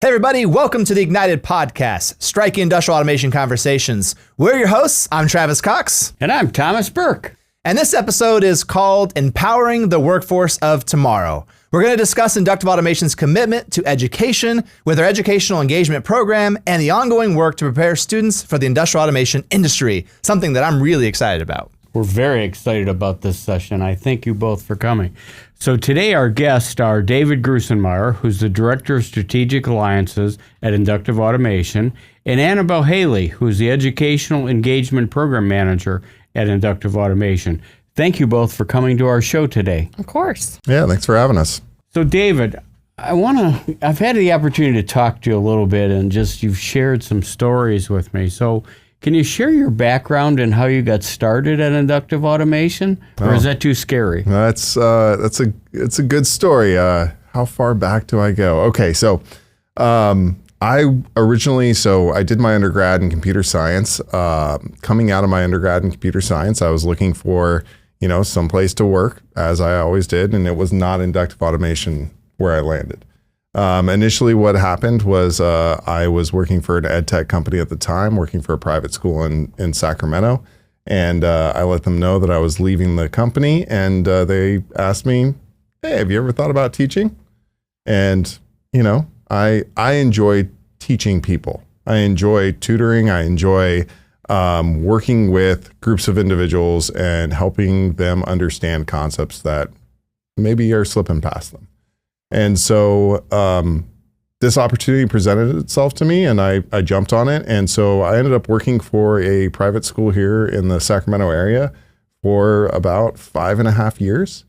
everybody, welcome to the Ignited Podcast, Striking Industrial Automation Conversations. We're your hosts. I'm Travis Cox. And I'm Thomas Burke. And this episode is called Empowering the Workforce of Tomorrow. We're going to discuss Inductive Automation's commitment to education with our educational engagement program and the ongoing work to prepare students for the industrial automation industry, something that I'm really excited about. We're very excited about this session. I thank you both for coming. So today our guests are David Grusenmeyer, who's the Director of Strategic Alliances at Inductive Automation, and Annabelle Haley, who's the Educational Engagement Program Manager at Inductive Automation. Thank you both for coming to our show today. Of course. Yeah, thanks for having us. So David, I've had the opportunity to talk to you a little bit, and you've shared some stories with me. So can you share your background and how you got started at Inductive Automation, or is that too scary? It's a good story. How far back do I go? Okay, so I did my undergrad in computer science. Coming out of my undergrad in computer science, I was looking for some place to work, as I always did, and it was not Inductive Automation where I landed. Initially, what happened was I was working for an ed tech company at the time, working for a private school in Sacramento, and I let them know that I was leaving the company, and they asked me, "Hey, have you ever thought about teaching?" And I enjoy teaching people. I enjoy tutoring. I enjoy working with groups of individuals and helping them understand concepts that maybe are slipping past them. And so this opportunity presented itself to me, and I jumped on it. And so I ended up working for a private school here in the Sacramento area for about 5.5 years.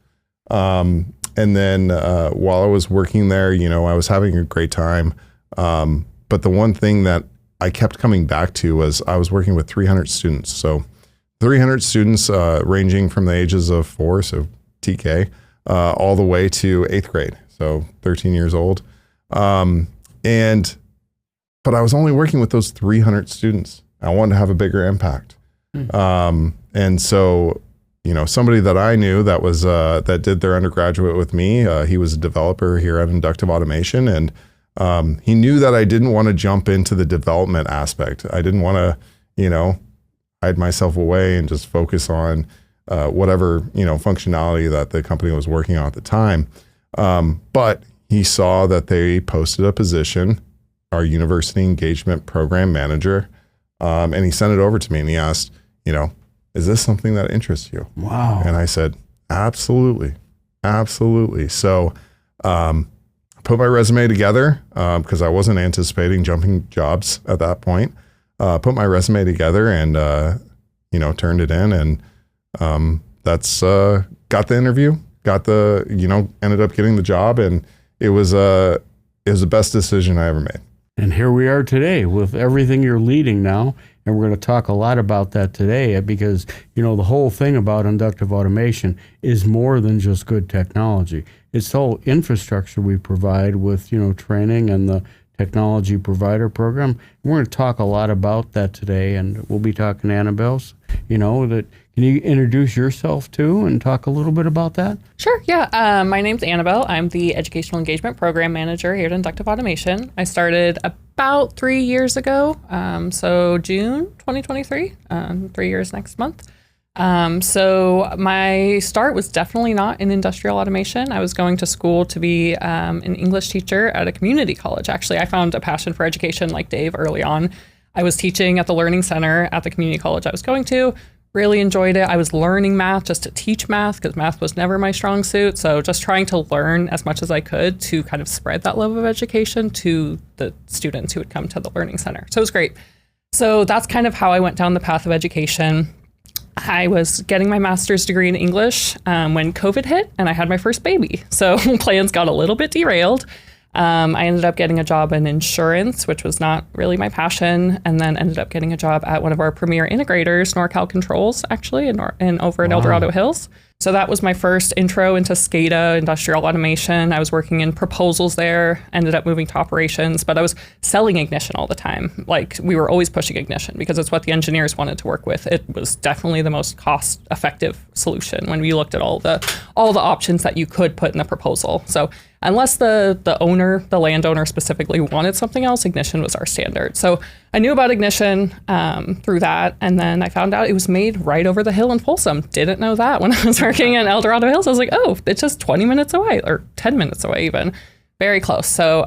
And then while I was working there, I was having a great time. But the one thing that I kept coming back to was I was working with 300 students. So 300 students ranging from the ages of 4, so TK, all the way to 8th grade. So 13 years old. But I was only working with those 300 students. I wanted to have a bigger impact. And so, somebody that I knew that was, that did their undergraduate with me, he was a developer here at Inductive Automation. And he knew that I didn't want to jump into the development aspect. I didn't want to, hide myself away and just focus on whatever, functionality that the company was working on at the time. But he saw that they posted a position, our University Engagement Program Manager, and he sent it over to me and he asked, is this something that interests you? Wow. And I said, absolutely. Absolutely. So I put my resume together because I wasn't anticipating jumping jobs at that point. Put my resume together and, turned it in, and that's got the interview. Ended up getting the job, and it was the best decision I ever made. And here we are today with everything you're leading now, and we're going to talk a lot about that today because, the whole thing about inductive automation is more than just good technology. It's the whole infrastructure we provide with, training and the technology provider program. We're going to talk a lot about that today, and we'll be talking to Annabelle's, Can you introduce yourself too and talk a little bit about that? Sure, yeah. My name's Annabelle. I'm the Educational Engagement Program Manager here at Inductive Automation. I started about 3 years ago, so June 2023, 3 years next month. So my start was definitely not in industrial automation. I was going to school to be an English teacher at a community college. Actually, I found a passion for education like Dave early on. I was teaching at the Learning Center at the community college I was going to. Really enjoyed it. I was learning math just to teach math because math was never my strong suit. So just trying to learn as much as I could to kind of spread that love of education to the students who would come to the Learning Center. So it was great. So that's kind of how I went down the path of education. I was getting my master's degree in English when COVID hit and I had my first baby. So plans got a little bit derailed. I ended up getting a job in insurance, which was not really my passion, and then ended up getting a job at one of our premier integrators, NorCal Controls, actually, over in El Dorado Hills. So that was my first intro into SCADA, industrial automation. I was working in proposals there, ended up moving to operations, but I was selling ignition all the time. Like, we were always pushing ignition because it's what the engineers wanted to work with. It was definitely the most cost-effective solution when we looked at all the options that you could put in the proposal. So unless the landowner specifically wanted something else, ignition was our standard. So I knew about ignition through that, and then I found out it was made right over the hill in Folsom. Didn't know that when I was working in El Dorado Hills. I was like, oh, it's just 20 minutes away, or 10 minutes away even. Very close. So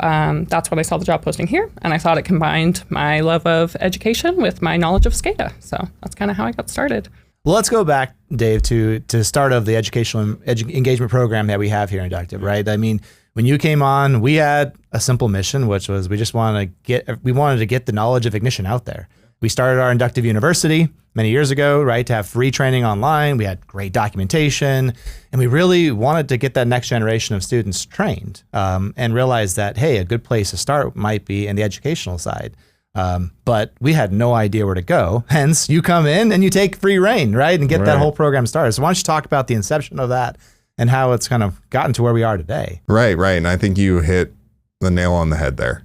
that's when I saw the job posting here, and I thought it combined my love of education with my knowledge of SCADA. So that's kind of how I got started. Well, let's go back, Dave, to the start of the educational engagement program that we have here in Inductive, right? I mean, when you came on, we had a simple mission, which was we wanted to get the knowledge of ignition out there. We started our Inductive University many years ago, right, to have free training online. We had great documentation, and we really wanted to get that next generation of students trained and realize that, hey, a good place to start might be in the educational side. But we had no idea where to go. Hence, you come in and you take free reign, right, and get that whole program started. So why don't you talk about the inception of that and how it's kind of gotten to where we are today? Right. And I think you hit the nail on the head there.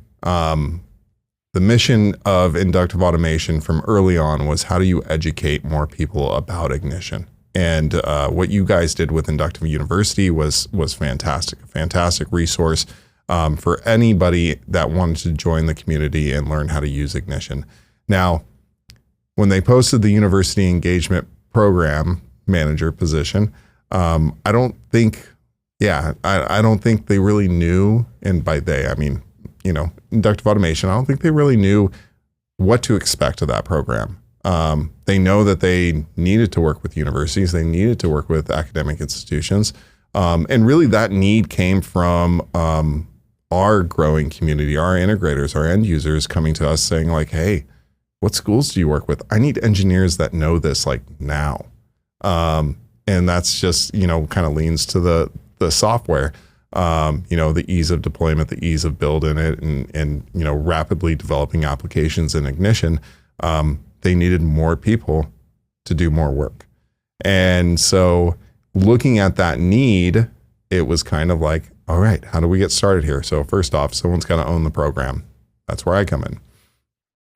The mission of Inductive Automation from early on was, how do you educate more people about ignition? And what you guys did with Inductive University was fantastic, a fantastic resource for anybody that wanted to join the community and learn how to use ignition. Now, when they posted the University Engagement Program Manager position, I don't think they really knew, and by they, I mean, Inductive Automation, I don't think they really knew what to expect of that program. They know that they needed to work with universities, they needed to work with academic institutions, and really that need came from our growing community, our integrators, our end users coming to us saying like, hey, what schools do you work with? I need engineers that know this like now. And that's just, kind of leans to the software, the ease of deployment, the ease of building it, and rapidly developing applications in ignition. They needed more people to do more work. And so looking at that need, it was kind of like, all right, how do we get started here? So first off, someone's got to own the program. That's where I come in.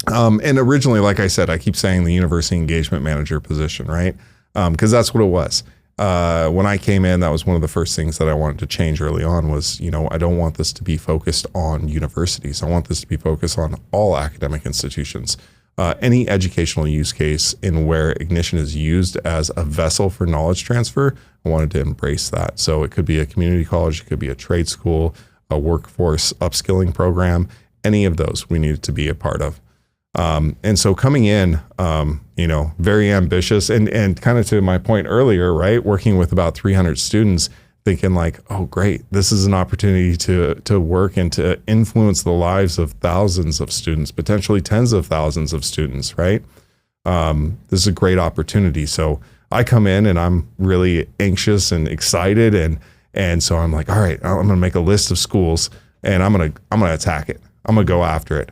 And originally, like I said, I keep saying the University Engagement Manager position, right? Because that's what it was. When I came in, that was one of the first things that I wanted to change early on was, I don't want this to be focused on universities. I want this to be focused on all academic institutions. Any educational use case in where ignition is used as a vessel for knowledge transfer, I wanted to embrace that. So it could be a community college, it could be a trade school, a workforce upskilling program, any of those we needed to be a part of. And so coming in, very ambitious and kind of to my point earlier, right? Working with about 300 students, thinking like, oh, great, this is an opportunity to work and to influence the lives of thousands of students, potentially tens of thousands of students, right? This is a great opportunity. So I come in and I'm really anxious and excited. And so I'm like, all right, I'm going to make a list of schools and I'm going to attack it. I'm going to go after it.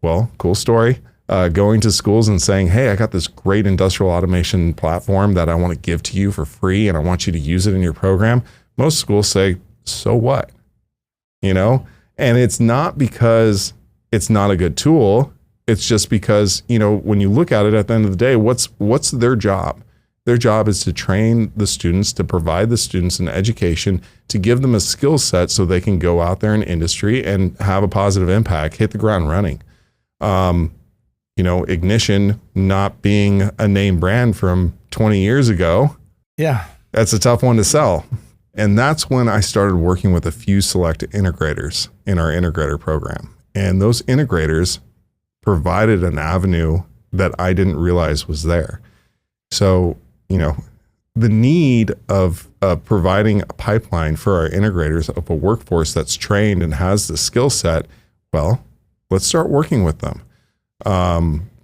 Well, cool story. Going to schools and saying, hey, I got this great industrial automation platform that I want to give to you for free and I want you to use it in your program. Most schools say, so what? And it's not because it's not a good tool. It's just because, when you look at it at the end of the day, what's their job? Their job is to train the students, to provide the students an education, to give them a skill set so they can go out there in industry and have a positive impact, hit the ground running. Ignition not being a name brand from 20 years ago. Yeah. That's a tough one to sell. And that's when I started working with a few select integrators in our integrator program. And those integrators provided an avenue that I didn't realize was there. So, the need of providing a pipeline for our integrators of a workforce that's trained and has the skill set, well, let's start working with them.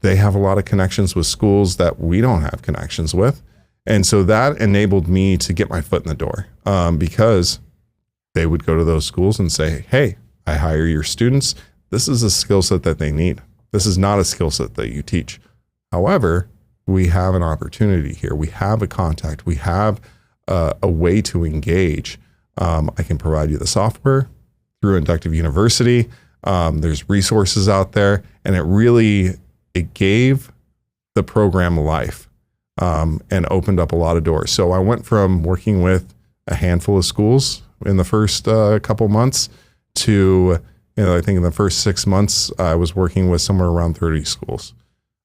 They have a lot of connections with schools that we don't have connections with. And so that enabled me to get my foot in the door because they would go to those schools and say, hey, I hire your students. This is a skill set that they need. This is not a skill set that you teach. However, we have an opportunity here. We have a contact. We have a way to engage. I can provide you the software through Inductive University. There's resources out there, and it gave the program life and opened up a lot of doors. So I went from working with a handful of schools in the first couple months to, I think in the first 6 months, I was working with somewhere around 30 schools,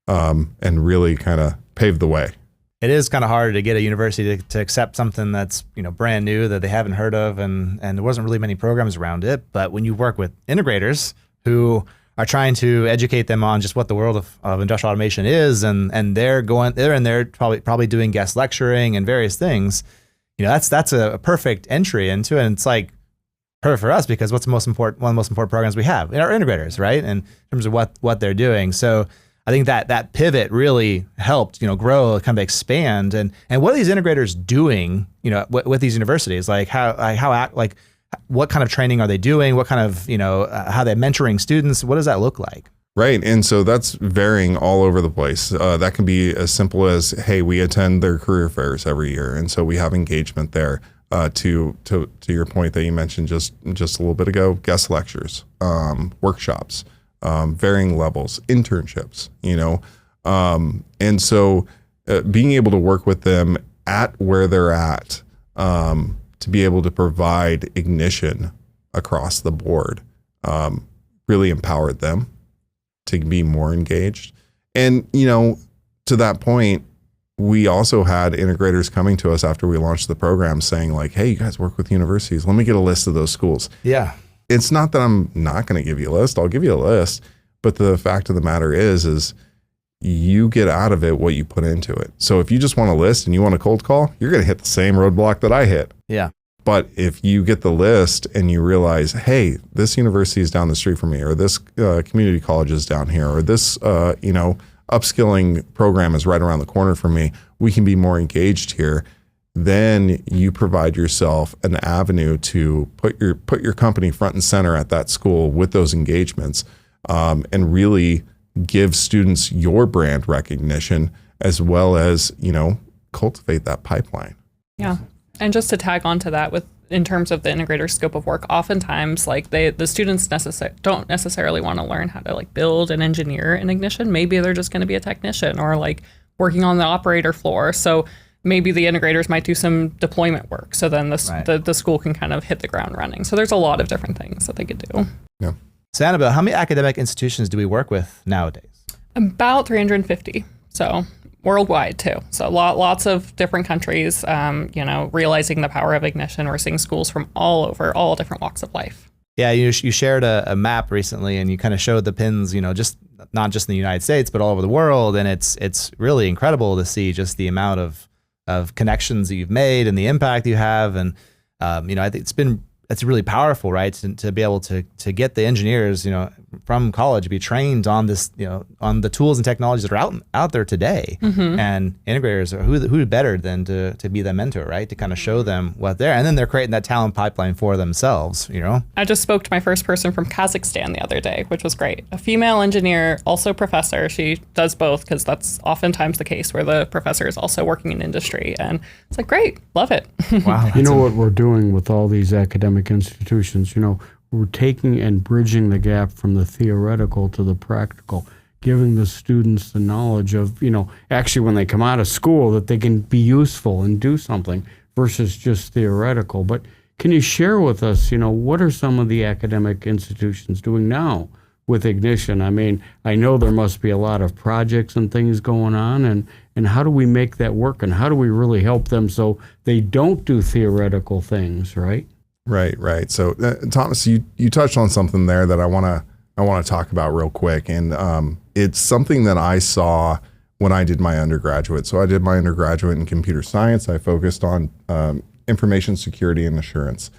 and really kind of paved the way. It is kind of hard to get a university to accept something that's, brand new that they haven't heard of, and there wasn't really many programs around it. But when you work with integrators who are trying to educate them on just what the world of industrial automation is, and they're in there probably doing guest lecturing and various things, that's a perfect entry into it. And it's like perfect for us because one of the most important programs we have are integrators, right? And in terms of what they're doing. So I think that pivot really helped, grow, kind of expand. And what are these integrators doing, with these universities? Like what kind of training are they doing? What kind of, how they're mentoring students? What does that look like? Right. And so that's varying all over the place. That can be as simple as, hey, we attend their career fairs every year. And so we have engagement there. To your point that you mentioned just a little bit ago, guest lectures, workshops, varying levels, internships, and so being able to work with them at where they're at, to be able to provide ignition across the board, really empowered them to be more engaged. And, to that point, we also had integrators coming to us after we launched the program saying like, hey, you guys work with universities. Let me get a list of those schools. Yeah. It's not that I'm not going to give you a list. I'll give you a list. But the fact of the matter is you get out of it what you put into it. So if you just want a list and you want a cold call, you're going to hit the same roadblock that I hit. Yeah. But if you get the list and you realize, hey, this university is down the street from me, or this community college is down here, or this, upskilling program is right around the corner from me, we can be more engaged here. Then you provide yourself an avenue to put your company front and center at that school with those engagements, and really give students your brand recognition, as well as, cultivate that pipeline. Yeah. And just to tag on to that in terms of the integrator scope of work, oftentimes like the students don't necessarily want to learn how to like build and engineer an ignition. Maybe they're just going to be a technician or like working on the operator floor. So maybe the integrators might do some deployment work. So then the school can kind of hit the ground running. So there's a lot of different things that they could do. Yeah. So Annabelle, how many academic institutions do we work with nowadays? About 350. So worldwide too. So lots of different countries, realizing the power of ignition. We're seeing schools from all over, all different walks of life. Yeah, you shared a map recently, and you kind of showed the pins, just not just in the United States, but all over the world. And it's really incredible to see just the amount of connections that you've made and the impact you have. And I think it's really powerful, right? To be able to get the engineers, from college to be trained on this, on the tools and technologies that are out there today. Mm-hmm. And integrators are who better than to be the mentor, right? To kind of show them what they're, and then they're creating that talent pipeline for themselves, I just spoke to my first person from Kazakhstan the other day, which was great. A female engineer, also professor. She does both because that's oftentimes the case where the professor is also working in industry. And it's like, great, love it. Wow. What we're doing with all these academic institutions, we're taking and bridging the gap from the theoretical to the practical, giving the students the knowledge of, actually when they come out of school that they can be useful and do something versus just theoretical. But can you share with us, what are some of the academic institutions doing now with ignition? I mean, I know there must be a lot of projects and things going on, and how do we make that work, and how do we really help them so they don't do theoretical things, right? Right. So, Thomas, you touched on something there that I want to talk about real quick, and it's something that I saw when I did my undergraduate. So I did my undergraduate in computer science. I focused on information security and assurance.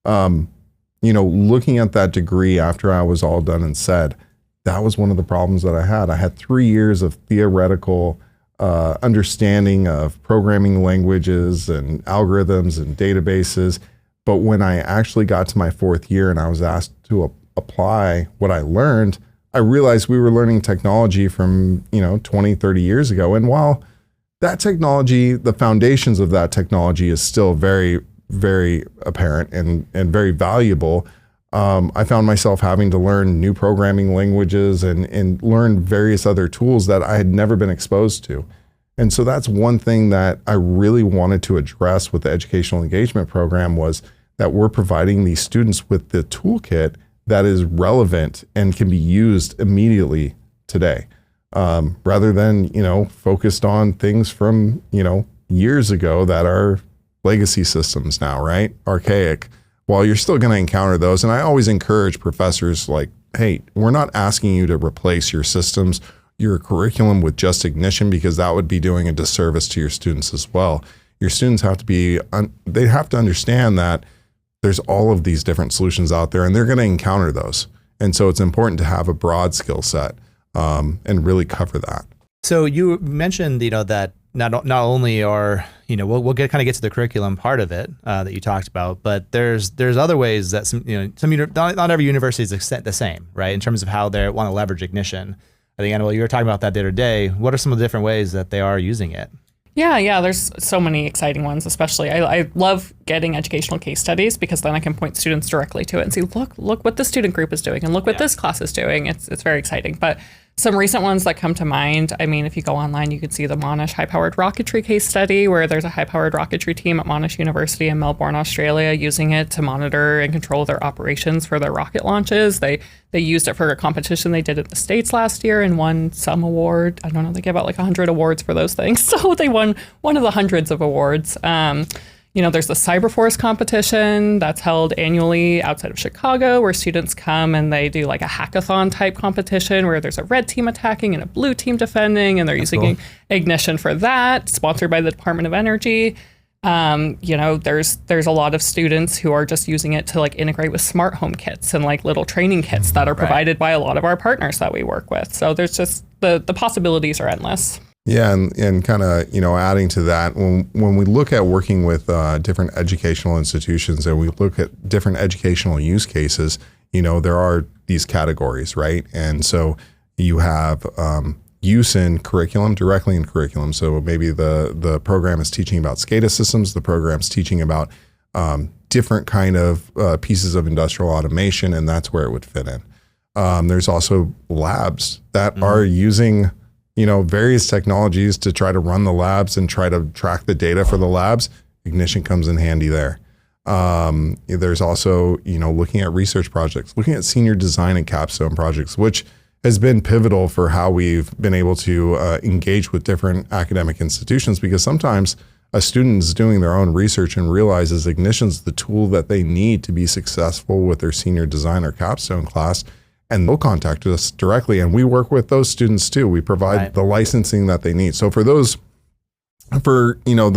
Looking at that degree after I was all done and said, that was one of the problems that I had. I had 3 years of theoretical understanding of programming languages and algorithms and databases. But when I actually got to my 4th year and I was asked to apply what I learned, I realized we were learning technology from, 20, 30 years ago. And while that technology, the foundations of that technology is still very, very apparent and very valuable. I found myself having to learn new programming languages and learn various other tools that I had never been exposed to. And so that's one thing that I really wanted to address with the educational engagement program, was that we're providing these students with the toolkit that is relevant and can be used immediately today, rather than, focused on things from, years ago that are legacy systems now, right? Archaic. While you're still going to encounter those. And I always encourage professors like, hey, we're not asking you to replace your systems, your curriculum with just Ignition, because that would be doing a disservice to your students as well. Your students have to they have to understand that there's all of these different solutions out there, and they're going to encounter those. And so it's important to have a broad skill set and really cover that. So you mentioned, that not only are, we'll get to the curriculum part of it that you talked about, but there's other ways that not every university is the same, right? In terms of how they want to leverage Ignition. I think, Annabelle, you were talking about that the other day. What are some of the different ways that they are using it? Yeah, there's so many exciting ones, especially. I love getting educational case studies, because then I can point students directly to it and see, look what the student group is doing, and look what this class is doing. It's very exciting. But some recent ones that come to mind, if you go online, you can see the Monash high-powered rocketry case study, where there's a high-powered rocketry team at Monash University in Melbourne, Australia, using it to monitor and control their operations for their rocket launches. They used it for a competition they did in the States last year and won some award. I don't know, they give out like 100 awards for those things. So they won one of the hundreds of awards. There's the Cyberforce competition that's held annually outside of Chicago, where students come and they do like a hackathon type competition where there's a red team attacking and a blue team defending, and they're using Ignition for that, sponsored by the Department of Energy. There's a lot of students who are just using it to like integrate with smart home kits and like little training kits that are provided by a lot of our partners that we work with. So there's just the possibilities are endless. Yeah, and kind of, adding to that, when we look at working with different educational institutions and we look at different educational use cases, there are these categories, right? And so you have use in curriculum, directly in curriculum. So maybe the program is teaching about SCADA systems, the program's teaching about different kind of pieces of industrial automation, and that's where it would fit in. There's also labs that are using various technologies to try to run the labs and try to track the data for the labs. Ignition comes in handy there. There's also, looking at research projects, looking at senior design and capstone projects, which has been pivotal for how we've been able to engage with different academic institutions, because sometimes a student is doing their own research and realizes Ignition's the tool that they need to be successful with their senior design or capstone class. And they'll contact us directly, and we work with those students too. We provide the licensing that they need. So for the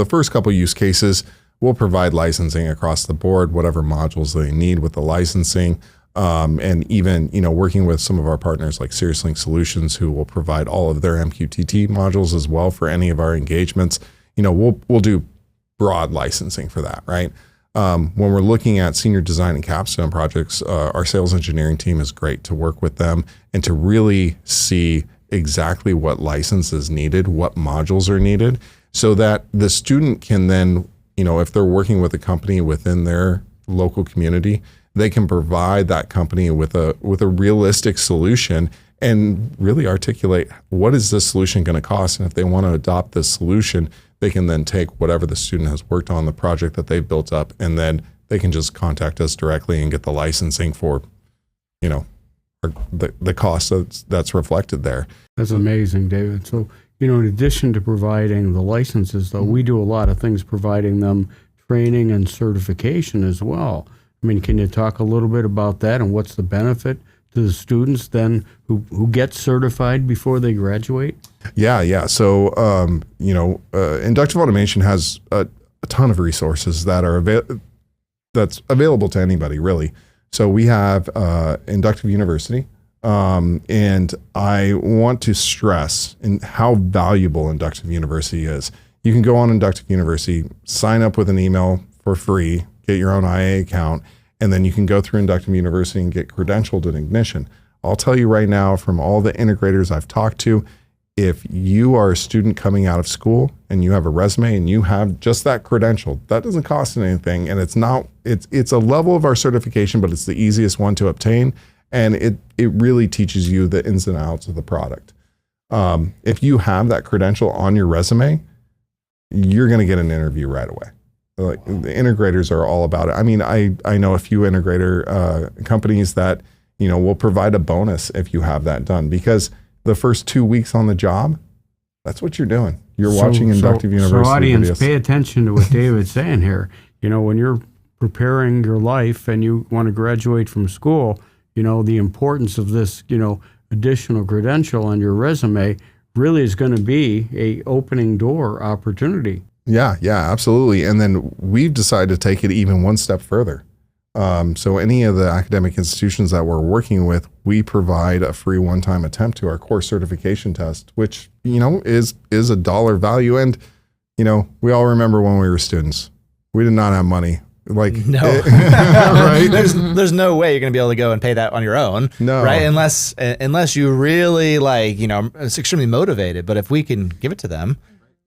first couple use cases, we'll provide licensing across the board, whatever modules they need with the licensing, and even working with some of our partners like SeriousLink Solutions, who will provide all of their MQTT modules as well for any of our engagements. We'll do broad licensing for that, right? When we're looking at senior design and capstone projects, our sales engineering team is great to work with them and to really see exactly what license is needed, what modules are needed, so that the student can then, if they're working with a company within their local community, they can provide that company with a realistic solution and really articulate what is this solution going to cost. And if they want to adopt this solution, they can then take whatever the student has worked on, the project that they've built up, and then they can just contact us directly and get the licensing for, the cost that's reflected there. That's amazing, David. So, in addition to providing the licenses, though, we do a lot of things providing them training and certification as well. Can you talk a little bit about that and what's the benefit to the students then who get certified before they graduate? Yeah. So, Inductive Automation has a ton of resources that are that's available to anybody, really. So we have Inductive University, and I want to stress how valuable Inductive University is. You can go on Inductive University, sign up with an email for free, get your own IA account, and then you can go through Inductive University and get credentialed in Ignition. I'll tell you right now, from all the integrators I've talked to, if you are a student coming out of school and you have a resume and you have just that credential, that doesn't cost anything. And it's a level of our certification, but it's the easiest one to obtain. And it really teaches you the ins and outs of the product. If you have that credential on your resume, you're going to get an interview right away. Like, the integrators are all about it. I mean, I know a few integrator companies that, will provide a bonus if you have that done, because the first 2 weeks on the job, that's what you're doing. You're watching Inductive University So audience, videos. pay attention to what David's saying here. When you're preparing your life and you want to graduate from school, the importance of this, additional credential on your resume really is going to be a opening door opportunity. Yeah, absolutely. And then we've decided to take it even one step further. So any of the academic institutions that we're working with, we provide a free one-time attempt to our core certification test, which, is a dollar value. And, we all remember when we were students, we did not have money. No, right? There's no way you're going to be able to go and pay that on your own. No. Right. Unless you really it's extremely motivated. But if we can give it to them,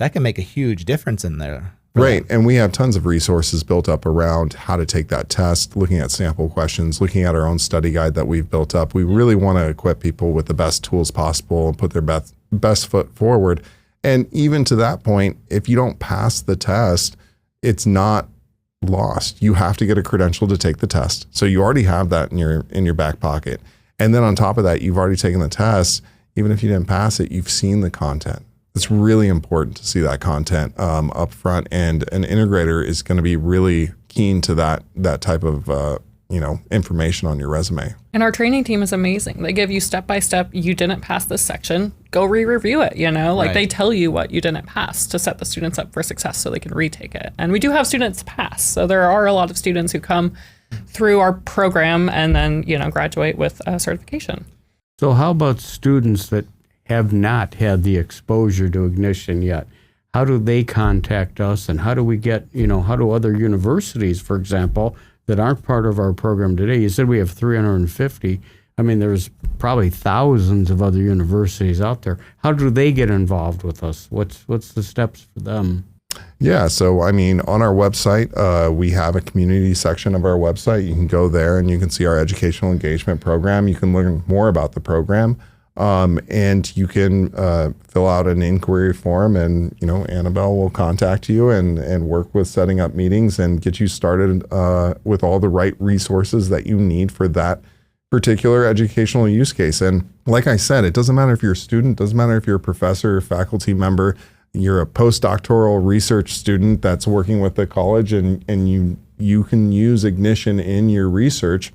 that can make a huge difference in there. Right. And we have tons of resources built up around how to take that test, looking at sample questions, looking at our own study guide that we've built up. We really want to equip people with the best tools possible and put their best foot forward. And even to that point, if you don't pass the test, it's not lost. You have to get a credential to take the test. So you already have that in your back pocket. And then on top of that, you've already taken the test. Even if you didn't pass it, you've seen the content. It's really important to see that content up front, and an integrator is going to be really keen to that type of information on your resume. And our training team is amazing. They give you step by step. You didn't pass this section, go re-review it. Right. They tell you what you didn't pass to set the students up for success so they can retake it. And we do have students pass. So there are a lot of students who come through our program and then graduate with a certification. So how about students that have not had the exposure to ignition yet? How do they contact us, and how do we get, how do other universities, for example, that aren't part of our program today? You said we have 350. I mean, there's probably thousands of other universities out there. How do they get involved with us? What's the steps for them? Yeah, so on our website, we have a community section of our website. You can go there and you can see our educational engagement program. You can learn more about the program. And you can fill out an inquiry form, and Annabelle will contact you and work with setting up meetings and get you started with all the right resources that you need for that particular educational use case. And like I said, it doesn't matter if you're a student, doesn't matter if you're a professor, faculty member, you're a postdoctoral research student that's working with the college, and you can use ignition in your research.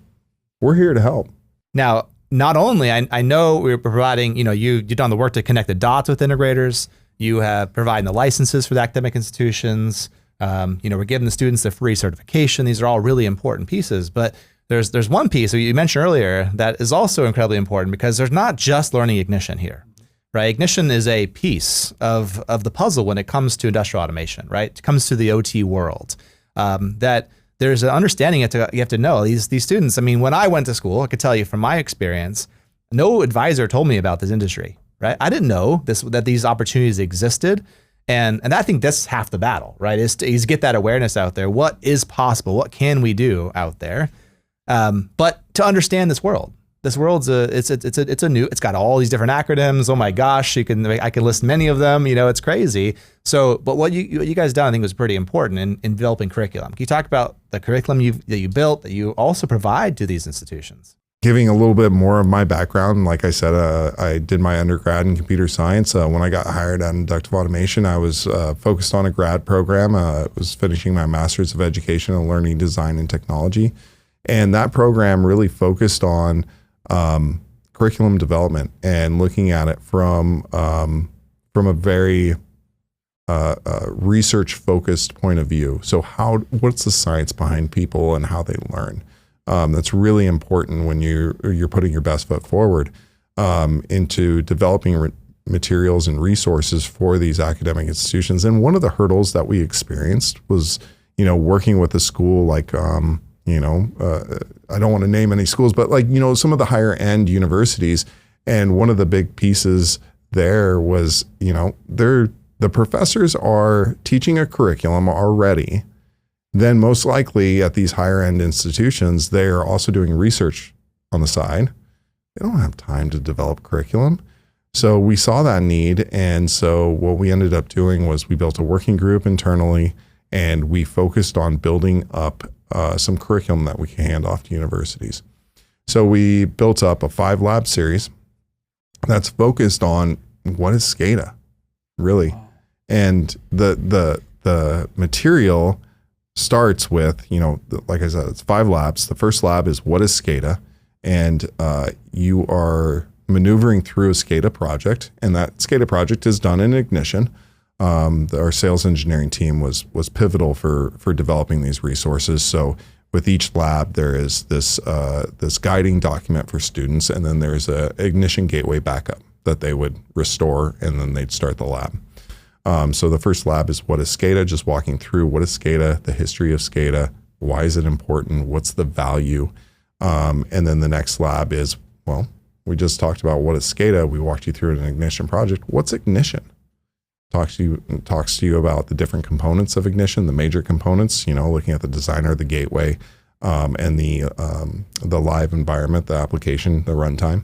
We're here to help. Now, not only, I know we're providing, you've done the work to connect the dots with integrators. You have provided the licenses for the academic institutions. We're giving the students the free certification. These are all really important pieces. But there's one piece that you mentioned earlier that is also incredibly important, because there's not just learning ignition here, right? Ignition is a piece of the puzzle when it comes to industrial automation, right? It comes to the OT world. That there's an understanding you have to know. These students, when I went to school, I could tell you from my experience, no advisor told me about this industry, right? I didn't know that these opportunities existed. And I think that's half the battle, right? Is to get that awareness out there. What is possible? What can we do out there? But to understand this world's it's got all these different acronyms. Oh my gosh, I can list many of them. It's crazy. So, but what you guys done, I think, was pretty important in developing curriculum. Can you talk about the curriculum that you built that you also provide to these institutions? Giving a little bit more of my background, like I said, I did my undergrad in computer science. When I got hired at Inductive Automation, I was focused on a grad program. I was finishing my Master's of Education in Learning Design and Technology. And that program really focused on curriculum development and looking at it from a very research-focused point of view. So what's the science behind people and how they learn? That's really important when you're putting your best foot forward into developing materials and resources for these academic institutions. And one of the hurdles that we experienced was, working with a school like, I don't want to name any schools, but some of the higher end universities. And one of the big pieces there was, the professors are teaching a curriculum already. Then most likely at these higher end institutions, they are also doing research on the side. They don't have time to develop curriculum. So we saw that need. And so what we ended up doing was we built a working group internally, and we focused on building up some curriculum that we can hand off to universities. So we built up a 5-lab series that's focused on what is SCADA, really. And the material starts with, like I said, it's 5 labs. The first lab is what is SCADA, and you are maneuvering through a SCADA project, and that SCADA project is done in Ignition. Our sales engineering team was pivotal for developing these resources. So with each lab, there is this guiding document for students, and then there's a Ignition gateway backup that they would restore, and then they'd start the lab. So the first lab is what is SCADA, just walking through what is SCADA, the history of SCADA, why is it important, what's the value, and then the next lab is, well, we just talked about what is SCADA. We walked you through an Ignition project. What's Ignition? Talks to you about the different components of Ignition, the major components. Looking at the designer, the gateway, and the live environment, the application, the runtime.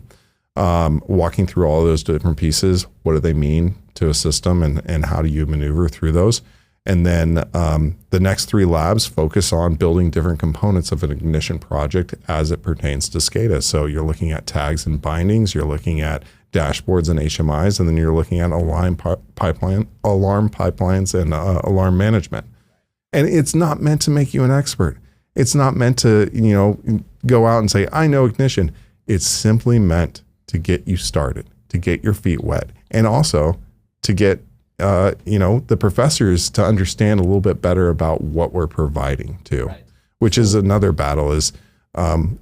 Walking through all of those different pieces. What do they mean to a system, and how do you maneuver through those? And then the next 3 labs focus on building different components of an Ignition project as it pertains to SCADA. So you're looking at tags and bindings, you're looking at dashboards and HMIs, and then you're looking at alarm pipelines and alarm management. And it's not meant to make you an expert. It's not meant to, go out and say, I know Ignition. It's simply meant to get you started, to get your feet wet, and also to get the professors to understand a little bit better about what we're providing too, right. Which is another battle, is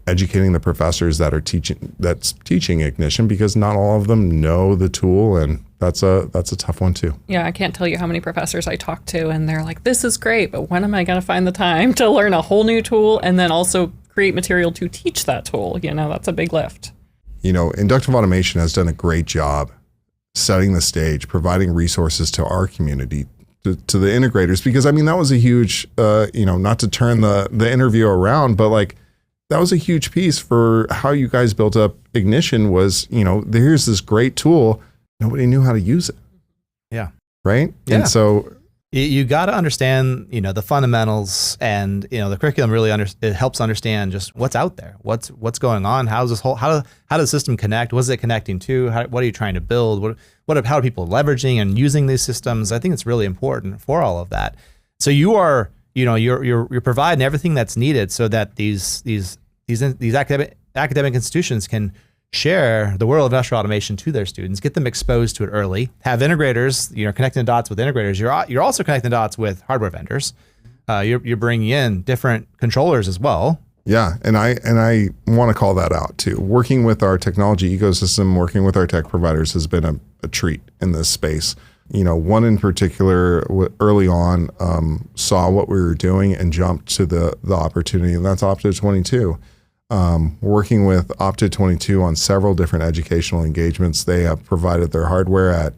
educating the professors that's teaching Ignition, because not all of them know the tool, and that's a tough one too. Yeah, I can't tell you how many professors I talk to, and they're like, this is great, but when am I going to find the time to learn a whole new tool and then also create material to teach that tool? That's a big lift. Inductive Automation has done a great job setting the stage, providing resources to our community, to the integrators, because that was a huge, not to turn the interview around, but that was a huge piece for how you guys built up Ignition was, here's this great tool. Nobody knew how to use it. Yeah. Right. Yeah. And so you got to understand, the fundamentals, and, the curriculum really it helps understand just what's out there, what's going on, how's this how does the system connect, what is it connecting to, what are you trying to build, how are people leveraging and using these systems. I think it's really important for all of that. So you are, you're providing everything that's needed so that these academic institutions can share the world of industrial automation to their students, get them exposed to it early, have integrators, connecting the dots with integrators. You're also connecting the dots with hardware vendors. You're bringing in different controllers as well. Yeah, and I want to call that out too. Working with our technology ecosystem, working with our tech providers has been a treat in this space. One in particular early on saw what we were doing and jumped to the opportunity, and that's Opto 22. Working with Opto 22 on several different educational engagements. They have provided their hardware at,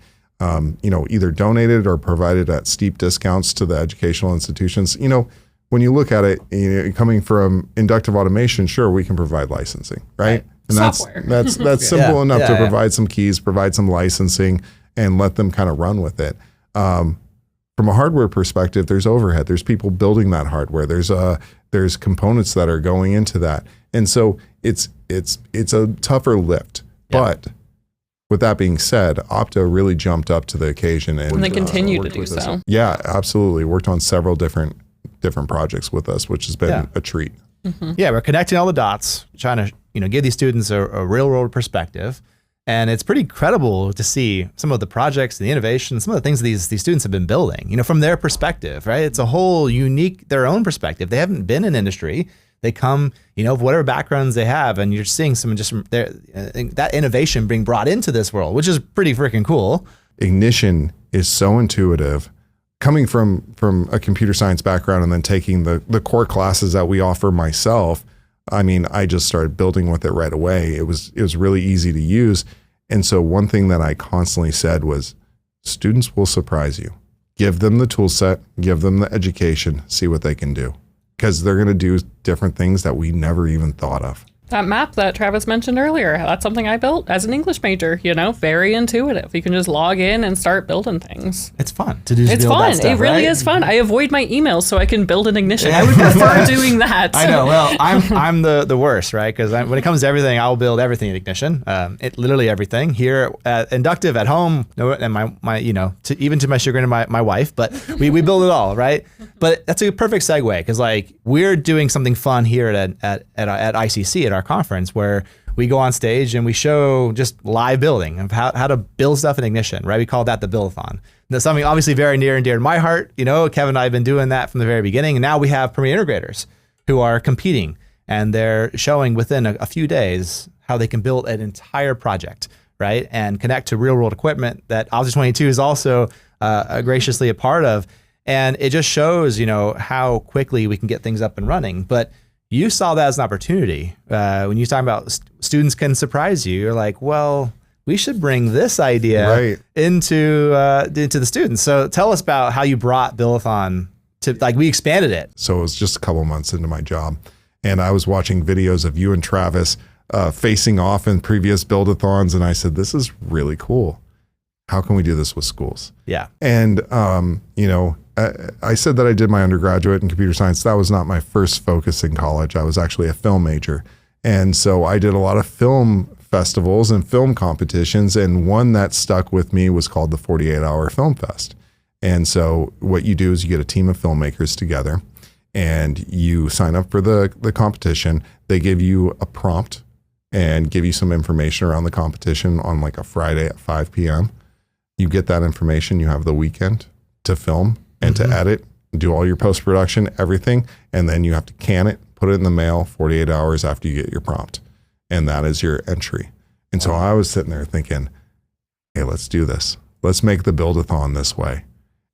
either donated or provided at steep discounts to the educational institutions. When you look at it, coming from Inductive Automation, sure, we can provide licensing, right? And software. that's simple enough to provide some keys, provide some licensing, and let them kind of run with it. From a hardware perspective, there's overhead. There's people building that hardware. There's components that are going into that. And so it's a tougher lift. Yeah. But with that being said, Opto really jumped up to the occasion and they continue to do so. Yeah, absolutely. Worked on several different projects with us, which has been a treat. Mm-hmm. Yeah, we're connecting all the dots, trying to give these students a real world perspective. And it's pretty incredible to see some of the projects, the innovation, some of the things these students have been building, from their perspective, right? It's a whole their own perspective. They haven't been in industry. They come, whatever backgrounds they have, and you're seeing that innovation being brought into this world, which is pretty freaking cool. Ignition is so intuitive. Coming from a computer science background and then taking the core classes that we offer myself, I just started building with it right away. It was really easy to use. And so one thing that I constantly said was, students will surprise you. Give them the tool set, give them the education, see what they can do. Because they're going to do different things that we never even thought of. That map that Travis mentioned earlier, that's something I built as an English major, very intuitive. You can just log in and start building things. It's fun to do. It's build fun. That stuff, It really right? is fun. I avoid my emails so I can build an ignition. I would prefer doing that. I know. Well, I'm the worst, right? Because when it comes to everything, I'll build everything in Ignition. Literally everything here at Inductive at home, and my even to my chagrin and my wife, but we build it all, right? But that's a perfect segue because like we're doing something fun here at ICC at our conference where we go on stage and we show just live building of how to build stuff in Ignition, right? We call that the Build-a-thon. That's something obviously very near and dear to my heart. Kevin and I have been doing that from the very beginning. And now we have Premier Integrators who are competing and they're showing within a few days how they can build an entire project, right? And connect to real world equipment that Office 22 is also graciously a part of. And it just shows, how quickly we can get things up and running. But you saw that as an opportunity. When you talk about students can surprise you, you're like, well, we should bring this idea into the students. So tell us about how you brought Build-a-thon to, like, we expanded it. So it was just a couple months into my job, and I was watching videos of you and Travis facing off in previous Build-a-thons, and I said, this is really cool. How can we do this with schools? Yeah. And, I said that I did my undergraduate in computer science. That was not my first focus in college. I was actually a film major. And so I did a lot of film festivals and film competitions. And one that stuck with me was called the 48-Hour Film Fest. And so what you do is you get a team of filmmakers together and you sign up for the competition. They give you a prompt and give you some information around the competition on like a Friday at 5 p.m. You get that information. You have the weekend to film and to edit, do all your post-production, everything. And then you have to can it, put it in the mail 48 hours after you get your prompt. And that is your entry. And so I was sitting there thinking, hey, let's do this. Let's make the Build-a-thon this way.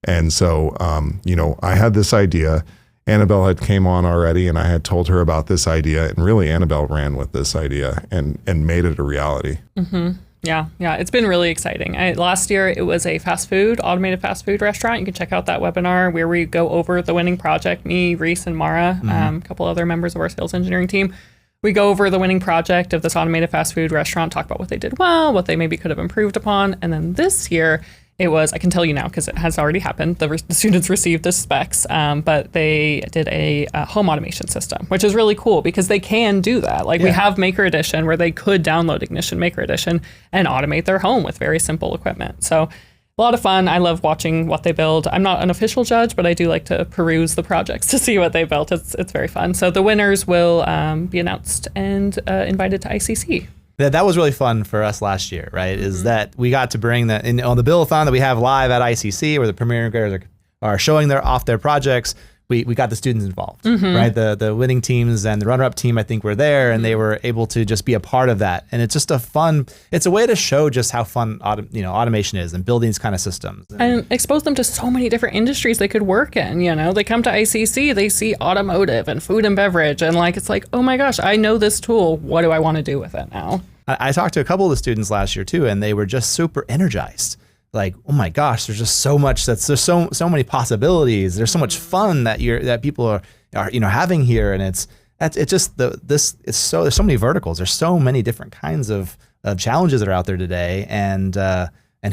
And so, I had this idea. Annabelle had came on already and I had told her about this idea. And really Annabelle ran with this idea and made it a reality. Mm-hmm. Yeah. It's been really exciting. Last year, it was a automated fast food restaurant. You can check out that webinar where we go over the winning project. Me, Reese, and Mara, a couple other members of our sales engineering team. We go over the winning project of this automated fast food restaurant, talk about what they did well, what they maybe could have improved upon. And then this year, it was, I can tell you now because it has already happened, the students received the specs, but they did a home automation system, which is really cool because they can do that. Like we have Maker Edition where they could download Ignition Maker Edition and automate their home with very simple equipment. So a lot of fun. I love watching what they build. I'm not an official judge, but I do like to peruse the projects to see what they built. It's very fun. So the winners will be announced and invited to ICC. That was really fun for us last year, right? Is that we got to bring that in on the Build-a-thon that we have live at ICC where the Premier Integrators are showing off their projects. We got the students involved, right? The winning teams and the runner-up team, I think, were there and they were able to just be a part of that. And it's just it's a way to show just how fun automation is and building these kind of systems. And expose them to so many different industries they could work in, They come to ICC, they see automotive and food and beverage and it's like, oh my gosh, I know this tool. What do I want to do with it now? I talked to a couple of the students last year too, and they were just super energized. Like, oh my gosh, there's just so much there's so many possibilities. There's so much fun that people are having here, and there's so many verticals. There's so many different kinds of challenges that are out there today, and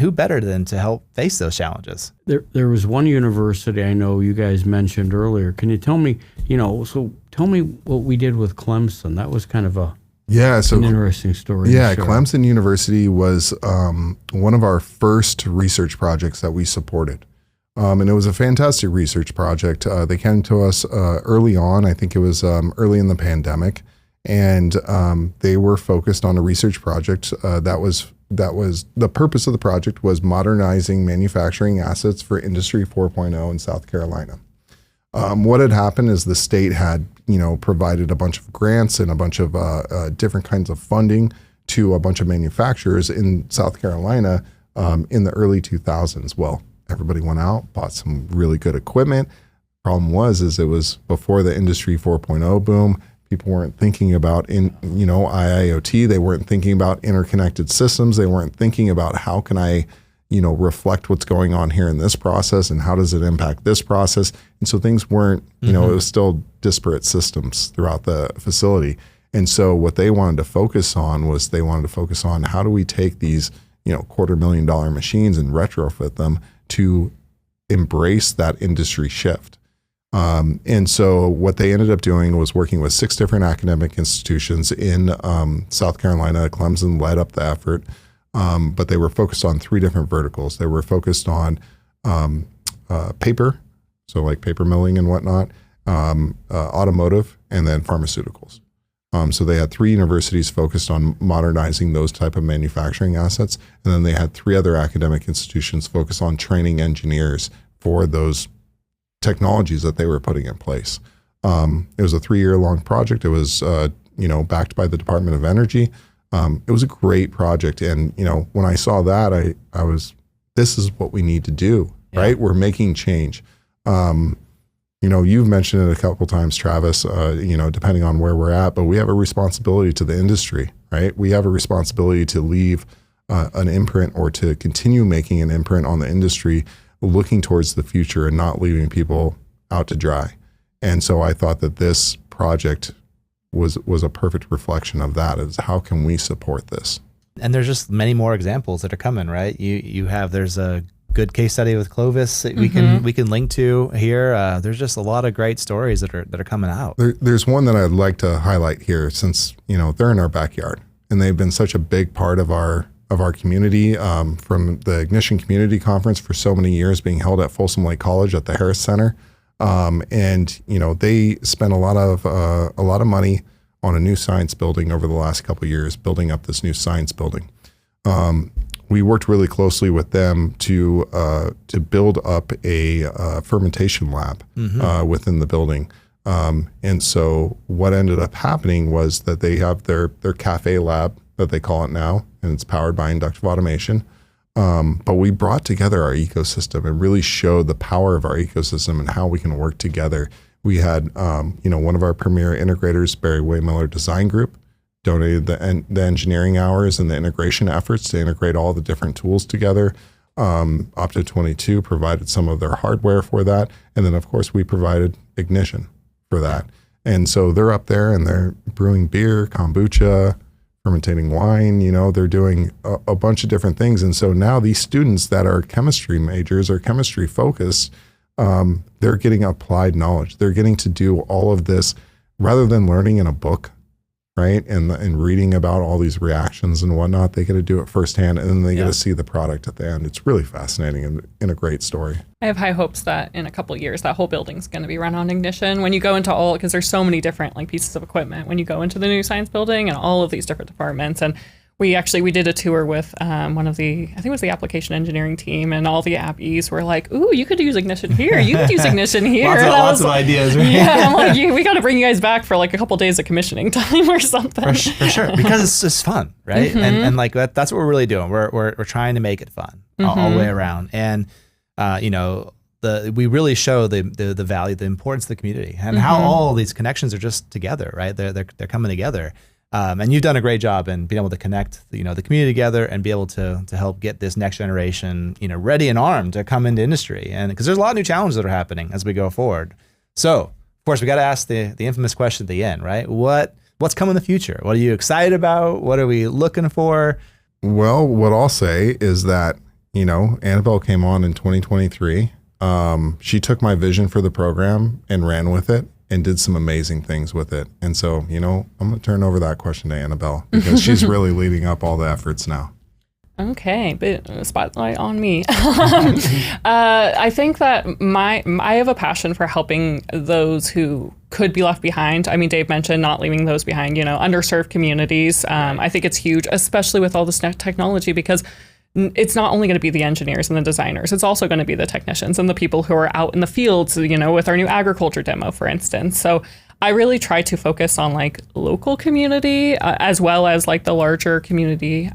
who better than to help face those challenges? There was one university I know you guys mentioned earlier. Can you tell me, tell me what we did with Clemson? That was kind of an interesting story. Yeah, Clemson University was one of our first research projects that we supported. And it was a fantastic research project. They came to us early on. I think it was early in the pandemic. And they were focused on a research project that was the purpose of the project was modernizing manufacturing assets for Industry 4.0 in South Carolina. What had happened is the state had, provided a bunch of grants and a bunch of different kinds of funding to a bunch of manufacturers in South Carolina in the early 2000s. Well, everybody went out, bought some really good equipment. Problem was it was before the Industry 4.0 boom. People weren't thinking about IIoT. They weren't thinking about interconnected systems. They weren't thinking about how can I, reflect what's going on here in this process and how does it impact this process. And so things weren't, it was still disparate systems throughout the facility. And so what they wanted to focus on was how do we take these, $250,000 machines and retrofit them to embrace that industry shift. And so what they ended up doing was working with 6 different academic institutions in South Carolina. Clemson led up the effort, but they were focused on 3 different verticals. They were focused on paper, so like paper milling and whatnot, automotive, and then pharmaceuticals. So they had 3 universities focused on modernizing those type of manufacturing assets, and then they had 3 other academic institutions focused on training engineers for those technologies that they were putting in place. It was a 3-year-long project. It was, backed by the Department of Energy. It was a great project, and when I saw that, I was, this is what we need to do, right? We're making change. You've mentioned it a couple times, Travis, depending on where we're at, but we have a responsibility to the industry, right? We have a responsibility to leave an imprint or to continue making an imprint on the industry, looking towards the future and not leaving people out to dry. And so I thought that this project was a perfect reflection of that, is how can we support this? And there's just many more examples that are coming, right? There's a good case study with Clovis that we can link to here. There's just a lot of great stories that are coming out. There's one that I'd like to highlight here, since they're in our backyard and they've been such a big part of our community, from the Ignition Community Conference for so many years being held at Folsom Lake College at the Harris Center. They spent a lot of money on a new science building over the last couple of years, building up this new science building. We worked really closely with them to build up a fermentation lab within the building. And so what ended up happening was that they have their cafe lab, that they call it now, and it's powered by Inductive Automation. But we brought together our ecosystem and really showed the power of our ecosystem and how we can work together. We had, one of our premier integrators, Barry Waymiller Design Group, donated the engineering hours and the integration efforts to integrate all the different tools together. Opto 22 provided some of their hardware for that. And then, of course, we provided ignition for that. And so they're up there and they're brewing beer, kombucha, fermentating wine, they're doing a bunch of different things. And so now these students that are chemistry majors or chemistry focused, they're getting applied knowledge. They're getting to do all of this rather than learning in a book, right? And reading about all these reactions and whatnot. They get to do it firsthand, and then they get to see the product at the end. It's really fascinating and a great story. I have high hopes that in a couple of years, that whole building's going to be run on ignition. When you go into because there's so many different pieces of equipment when you go into the new science building and all of these different departments. And we did a tour with one of the, I think it was the application engineering team, and all the appies were like, ooh, you could use ignition here. You could use ignition here. Lots of ideas, right? Yeah, I'm like, we got to bring you guys back for a couple days of commissioning time or something. For sure, because it's just fun, right? And that's what we're really doing. We're trying to make it fun all the way around. And, we really show the value, the importance of the community, and how all these connections are just together, right? They're coming together. And you've done a great job in being able to connect, the community together and be able to help get this next generation, ready and armed to come into industry. And because there's a lot of new challenges that are happening as we go forward. So, of course, we got to ask the infamous question at the end, right? What's coming in the future? What are you excited about? What are we looking for? Well, what I'll say is that, Annabelle came on in 2023. She took my vision for the program and ran with it and did some amazing things with it. And so, I'm going to turn over that question to Annabelle, because she's really leading up all the efforts now. Okay, but spotlight on me. I think that I have a passion for helping those who could be left behind. I mean, Dave mentioned not leaving those behind, underserved communities. I think it's huge, especially with all this technology, because it's not only going to be the engineers and the designers, it's also going to be the technicians and the people who are out in the fields, with our new agriculture demo, for instance. So I really try to focus on local community as well as the larger community.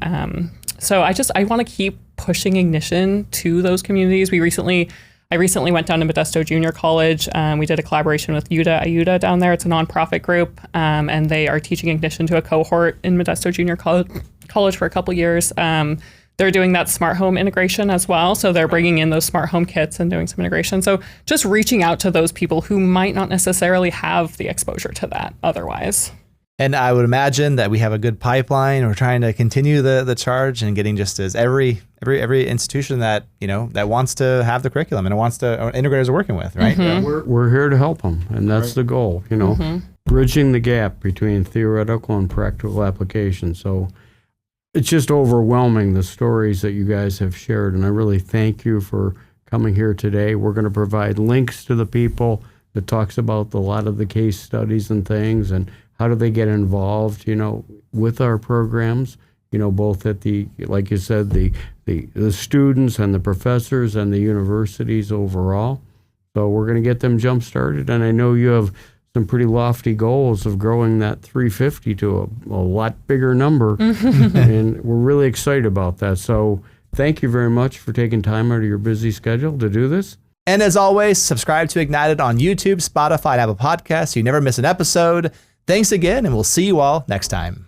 So I want to keep pushing ignition to those communities. We recently I recently went down to Modesto Junior College. We did a collaboration with IUTA down there. It's a nonprofit group, and they are teaching ignition to a cohort in Modesto Junior College for a couple years. They're doing that smart home integration as well. So they're bringing in those smart home kits and doing some integration. So just reaching out to those people who might not necessarily have the exposure to that otherwise. And I would imagine that we have a good pipeline. We're trying to continue the charge and getting just as every institution that, that wants to have the curriculum and wants to, or integrators are working with, right? Yeah, we're here to help them, and that's the goal, bridging the gap between theoretical and practical application. So it's just overwhelming, the stories that you guys have shared, and I really thank you for coming here today. We're going to provide links to the people that talks about a lot of the case studies and things, and how do they get involved, with our programs, both at the, like you said, the students and the professors and the universities overall. So we're going to get them jump started, and I know you have some pretty lofty goals of growing that 350 to a lot bigger number, and we're really excited about that. So thank you very much for taking time out of your busy schedule to do this. And as always, subscribe to Ignited on YouTube, Spotify, and Apple Podcasts so you never miss an episode. Thanks again, and we'll see you all next time.